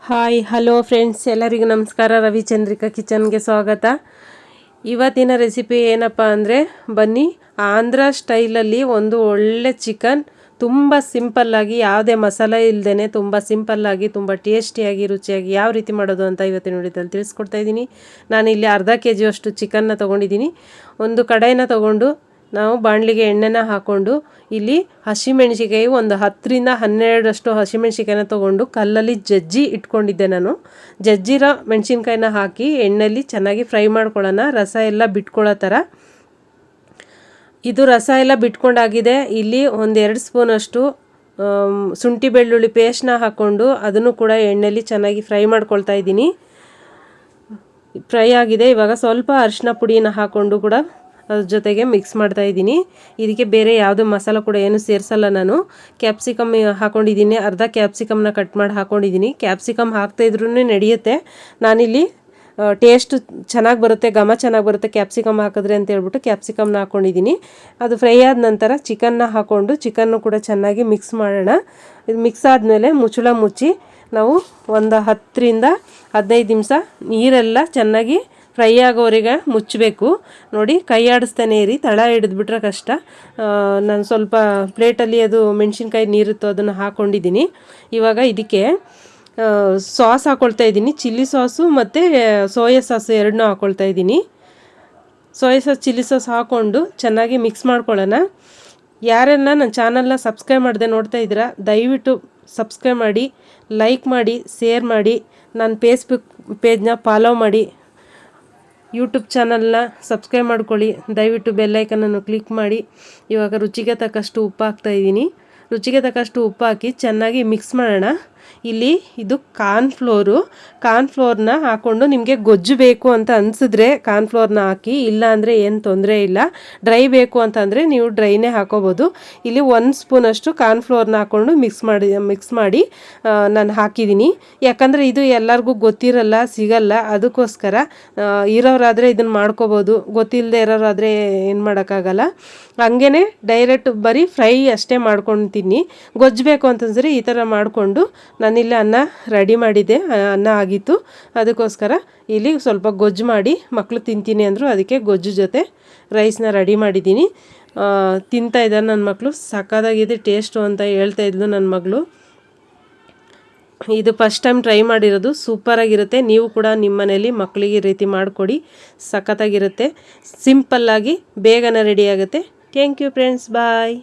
Hi hello friends, ಎಲ್ಲರಿಗೂ ನಮಸ್ಕಾರ. ರವಿಚಂದ್ರಿಕಾ ಕಿಚನ್ಗೆ ಸ್ವಾಗತ. ಇವತ್ತಿನ ರೆಸಿಪಿ ಏನಪ್ಪ ಅಂದರೆ, ಬನ್ನಿ ಆಂಧ್ರ ಸ್ಟೈಲಲ್ಲಿ ಒಂದು ಒಳ್ಳೆ ಚಿಕನ್ ತುಂಬ ಸಿಂಪಲ್ಲಾಗಿ, ಯಾವುದೇ ಮಸಾಲೆ ಇಲ್ಲದೇ ತುಂಬ ಸಿಂಪಲ್ಲಾಗಿ ತುಂಬ ಟೇಸ್ಟಿಯಾಗಿ ರುಚಿಯಾಗಿ ಯಾವ ರೀತಿ ಮಾಡೋದು ಅಂತ ಇವತ್ತಿನ ವಿಡಿಯೋದಲ್ಲಿ ತಿಳಿಸ್ಕೊಡ್ತಾ ಇದ್ದೀನಿ. ನಾನಿಲ್ಲಿ ಅರ್ಧ kg ಅಷ್ಟು ಚಿಕನ್ನ ತೊಗೊಂಡಿದ್ದೀನಿ. ಒಂದು ಕಡಾಯಿನ ತೊಗೊಂಡು ನಾವು ಬಾಣಲಿಗೆ ಎಣ್ಣೆನ ಹಾಕ್ಕೊಂಡು ಇಲ್ಲಿ ಹಸಿಮೆಣ್ಸಿಕಾಯಿ ಒಂದು 10ರಿಂದ 12 ಹಸಿಮೆಣ್ಸಿಕಾಯಿನ ತೊಗೊಂಡು ಕಲ್ಲಲ್ಲಿ ಜಜ್ಜಿ ಇಟ್ಕೊಂಡಿದ್ದೆ. ನಾನು ಜಜ್ಜಿರೋ ಮೆಣಸಿನ್ಕಾಯಿನ ಹಾಕಿ ಎಣ್ಣೆಯಲ್ಲಿ ಚೆನ್ನಾಗಿ ಫ್ರೈ ಮಾಡ್ಕೊಳ್ಳೋಣ, ರಸ ಎಲ್ಲ ಬಿಟ್ಕೊಳ್ಳೋ ಥರ. ಇದು ರಸ ಎಲ್ಲ ಬಿಟ್ಕೊಂಡಾಗಿದೆ. ಇಲ್ಲಿ ಒಂದು 2 ಸ್ಪೂನಷ್ಟು ಶುಂಠಿ ಬೆಳ್ಳುಳ್ಳಿ ಪೇಸ್ಟ್ನ ಹಾಕ್ಕೊಂಡು ಅದನ್ನು ಕೂಡ ಎಣ್ಣೆಯಲ್ಲಿ ಚೆನ್ನಾಗಿ ಫ್ರೈ ಮಾಡ್ಕೊಳ್ತಾ ಇದ್ದೀನಿ. ಫ್ರೈ ಆಗಿದೆ. ಇವಾಗ ಸ್ವಲ್ಪ ಅರಿಶಿನ ಪುಡಿನ ಹಾಕ್ಕೊಂಡು ಕೂಡ ಅದ್ರ ಜೊತೆಗೆ ಮಿಕ್ಸ್ ಮಾಡ್ತಾ ಇದ್ದೀನಿ. ಇದಕ್ಕೆ ಬೇರೆ ಯಾವುದೇ ಮಸಾಲ ಕೂಡ ಏನು ಸೇರಿಸಲ್ಲ. ನಾನು ಕ್ಯಾಪ್ಸಿಕಮ್ ಹಾಕ್ಕೊಂಡಿದ್ದೀನಿ, ಅರ್ಧ ಕ್ಯಾಪ್ಸಿಕಮ್ನ ಕಟ್ ಮಾಡಿ ಹಾಕ್ಕೊಂಡಿದ್ದೀನಿ. ಕ್ಯಾಪ್ಸಿಕಮ್ ಹಾಕ್ತಾಯಿದ್ರೂ ನಡೆಯುತ್ತೆ. ನಾನಿಲ್ಲಿ ಟೇಸ್ಟ್ ಚೆನ್ನಾಗಿ ಬರುತ್ತೆ, ಘಮ ಚೆನ್ನಾಗಿ ಬರುತ್ತೆ ಕ್ಯಾಪ್ಸಿಕಮ್ ಹಾಕಿದ್ರೆ ಅಂತ ಹೇಳ್ಬಿಟ್ಟು ಕ್ಯಾಪ್ಸಿಕಮ್ನ ಹಾಕ್ಕೊಂಡಿದ್ದೀನಿ. ಅದು ಫ್ರೈ ಆದ ನಂತರ ಚಿಕನ್ನ ಹಾಕ್ಕೊಂಡು ಚಿಕನ್ನು ಕೂಡ ಚೆನ್ನಾಗಿ ಮಿಕ್ಸ್ ಮಾಡೋಣ. ಇದು ಮಿಕ್ಸ್ ಆದಮೇಲೆ ಮುಚ್ಚಳ ಮುಚ್ಚಿ ನಾವು ಒಂದು 10ರಿಂದ 15 ನಿಮಿಷ ನೀರೆಲ್ಲ ಚೆನ್ನಾಗಿ ಫ್ರೈ ಆಗೋವರೆಗೆ ಮುಚ್ಚಬೇಕು. ನೋಡಿ, ಕೈ ಆಡಿಸ್ತಾನೆ ಇರಿ, ತಳ ಹಿಡಿದ್ಬಿಟ್ರೆ ಕಷ್ಟ. ನಾನು ಸ್ವಲ್ಪ ಪ್ಲೇಟಲ್ಲಿ ಅದು ಮೆಣಸಿನ್ಕಾಯಿ ನೀರಿತ್ತು ಅದನ್ನು ಹಾಕ್ಕೊಂಡಿದ್ದೀನಿ. ಇವಾಗ ಇದಕ್ಕೆ ಸಾಸ್ ಹಾಕ್ಕೊಳ್ತಾ ಇದ್ದೀನಿ. ಚಿಲ್ಲಿ ಸಾಸು ಮತ್ತು ಸೋಯಾ ಸಾಸು ಎರಡನ್ನೂ ಹಾಕ್ಕೊಳ್ತಾ ಇದ್ದೀನಿ. ಸೋಯಾ ಸಾಸ್ ಚಿಲ್ಲಿ ಸಾಸ್ ಹಾಕ್ಕೊಂಡು ಚೆನ್ನಾಗಿ ಮಿಕ್ಸ್ ಮಾಡ್ಕೊಳ್ಳೋಣ. ಯಾರೆಲ್ಲ ನನ್ನ ಚಾನಲ್ನ ಸಬ್ಸ್ಕ್ರೈಬ್ ಮಾಡದೆ ನೋಡ್ತಾ ಇದ್ದೀರಾ, ದಯವಿಟ್ಟು ಸಬ್ಸ್ಕ್ರೈಬ್ ಮಾಡಿ, ಲೈಕ್ ಮಾಡಿ, ಶೇರ್ ಮಾಡಿ, ನನ್ನ ಫೇಸ್ಬುಕ್ ಪೇಜ್ನ ಫಾಲೋ ಮಾಡಿ, ಯೂಟ್ಯೂಬ್ ಚಾನಲ್ನ ಸಬ್ಸ್ಕ್ರೈಬ್ ಮಾಡ್ಕೊಳ್ಳಿ. ದಯವಿಟ್ಟು ಬೆಲ್ಲೈಕನನ್ನು ಕ್ಲಿಕ್ ಮಾಡಿ. ಇವಾಗ ರುಚಿಗೆ ತಕ್ಕಷ್ಟು ಉಪ್ಪು ಹಾಕ್ತಾಯಿದ್ದೀನಿ. ರುಚಿಗೆ ತಕ್ಕಷ್ಟು ಉಪ್ಪು ಹಾಕಿ ಚೆನ್ನಾಗಿ ಮಿಕ್ಸ್ ಮಾಡೋಣ. ಇಲ್ಲಿ ಇದು ಕಾರ್ನ್ಫ್ಲೋರ್ನ ಹಾಕ್ಕೊಂಡು ನಿಮಗೆ ಗೊಜ್ಜು ಬೇಕು ಅಂತ ಅನಿಸಿದ್ರೆ ಕಾರ್ನ್ಫ್ಲೋರ್ನ ಹಾಕಿ, ಇಲ್ಲ ಅಂದರೆ ಏನು ತೊಂದರೆ ಇಲ್ಲ. ಡ್ರೈ ಬೇಕು ಅಂತಂದರೆ ನೀವು ಡ್ರೈನೇ ಹಾಕೋಬೋದು. ಇಲ್ಲಿ 1 ಸ್ಪೂನಷ್ಟು ಕಾರ್ನ್ಫ್ಲೋರ್ನ ಹಾಕ್ಕೊಂಡು ಮಿಕ್ಸ್ ಮಾಡಿ ನಾನು ಹಾಕಿದ್ದೀನಿ. ಯಾಕಂದರೆ ಇದು ಎಲ್ಲರಿಗೂ ಗೊತ್ತಿರಲ್ಲ, ಸಿಗಲ್ಲ, ಅದಕ್ಕೋಸ್ಕರ ಇರೋರಾದರೆ ಇದನ್ನು ಮಾಡ್ಕೋಬೋದು, ಗೊತ್ತಿಲ್ಲದೆ ಇರೋರಾದರೆ ಏನು ಮಾಡೋಕ್ಕಾಗಲ್ಲ. ಹಂಗೇ ಡೈರೆಕ್ಟ್ ಬರೀ ಫ್ರೈ ಅಷ್ಟೇ ಮಾಡ್ಕೊತೀನಿ. ಗೊಜ್ಜು ಬೇಕು ಅಂತಂದರೆ ಈ ಥರ ಮಾಡಿಕೊಂಡು ನಾನಿಲ್ಲಿ ಅನ್ನ ರೆಡಿ ಮಾಡಿದ್ದೆ. ಅನ್ನ ಆಗಿತ್ತು, ಅದಕ್ಕೋಸ್ಕರ ಇಲ್ಲಿ ಸ್ವಲ್ಪ ಗೊಜ್ಜು ಮಾಡಿ ಮಕ್ಕಳು ತಿಂತೀನಿ ಅಂದರು, ಅದಕ್ಕೆ ಗೊಜ್ಜು ಜೊತೆ ರೈಸ್ನ ರೆಡಿ ಮಾಡಿದ್ದೀನಿ. ತಿಂತಾಯಿದ್ದಾರೆ ನನ್ನ ಮಕ್ಕಳು. ಸಕ್ಕತ್ತಾಗಿದೆ ಟೇಸ್ಟು ಅಂತ ಹೇಳ್ತಾಯಿದ್ಲು ನನ್ನ ಮಗಳು. ಇದು ಫಸ್ಟ್ ಟೈಮ್ ಟ್ರೈ ಮಾಡಿರೋದು, ಸೂಪರಾಗಿರುತ್ತೆ. ನೀವು ಕೂಡ ನಿಮ್ಮ ಮನೇಲಿ ಮಕ್ಕಳಿಗೆ ಈ ರೀತಿ ಮಾಡಿಕೊಡಿ, ಸಖತ್ತಾಗಿರುತ್ತೆ. ಸಿಂಪಲ್ಲಾಗಿ ಬೇಗನೆ ರೆಡಿ ಆಗುತ್ತೆ. Thank you friends, bye.